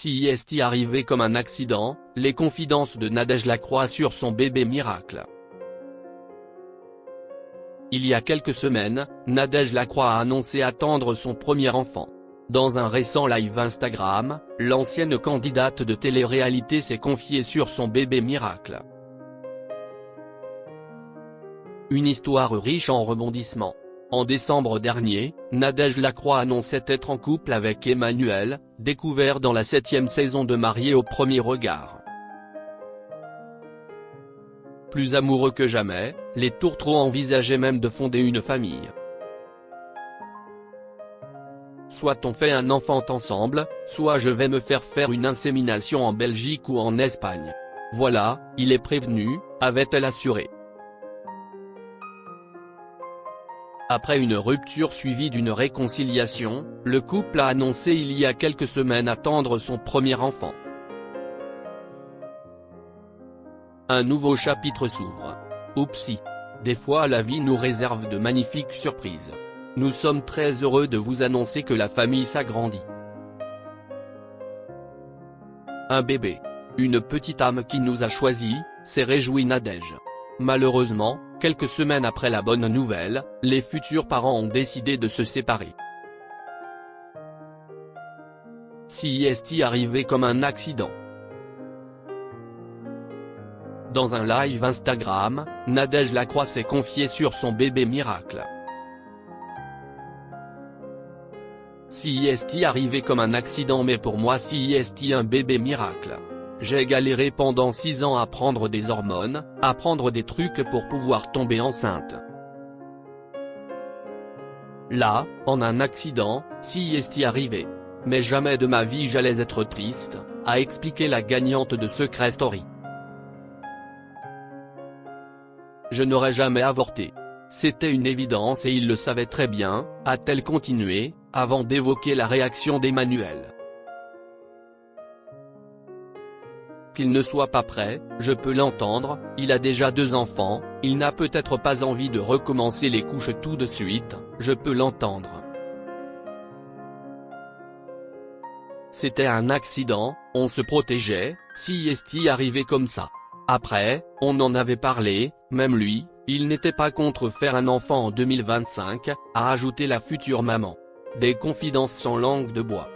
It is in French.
Si est arrivé comme un accident, les confidences de Nadège Lacroix sur son bébé miracle. Il y a quelques semaines, Nadège Lacroix a annoncé attendre son premier enfant. Dans un récent live Instagram, l'ancienne candidate de télé-réalité s'est confiée sur son bébé miracle. Une histoire riche en rebondissements. En décembre dernier, Nadège Lacroix annonçait être en couple avec Emmanuel, découvert dans la 7e saison de Mariés au premier regard. Plus amoureux que jamais, les tourtereaux envisageaient même de fonder une famille. Soit on fait un enfant ensemble, soit je vais me faire une insémination en Belgique ou en Espagne. Voilà, il est prévenu, avait-elle assuré. Après une rupture suivie d'une réconciliation, le couple a annoncé il y a quelques semaines attendre son premier enfant. Un nouveau chapitre s'ouvre. Oupsie. Des fois la vie nous réserve de magnifiques surprises. Nous sommes très heureux de vous annoncer que la famille s'agrandit. Un bébé. Une petite âme qui nous a choisis, s'est réjoui Nadège. Malheureusement, quelques semaines après la bonne nouvelle, les futurs parents ont décidé de se séparer. Si est arrivé comme un accident. Dans un live Instagram, Nadège Lacroix s'est confiée sur son bébé miracle. Si est arrivé comme un accident, mais pour moi si est un bébé miracle. J'ai galéré pendant 6 ans à prendre des hormones, à prendre des trucs pour pouvoir tomber enceinte. Là, en un accident, si est arrivé. Mais jamais de ma vie j'allais être triste, a expliqué la gagnante de Secret Story. Je n'aurais jamais avorté. C'était une évidence et il le savait très bien, a-t-elle continué, avant d'évoquer la réaction d'Emmanuel. Qu'il ne soit pas prêt, je peux l'entendre, il a déjà 2 enfants, il n'a peut-être pas envie de recommencer les couches tout de suite, je peux l'entendre. C'était un accident, on se protégeait, si est arrivé comme ça. Après, on en avait parlé, même lui, il n'était pas contre faire un enfant en 2025, a ajouté la future maman. Des confidences sans langue de bois.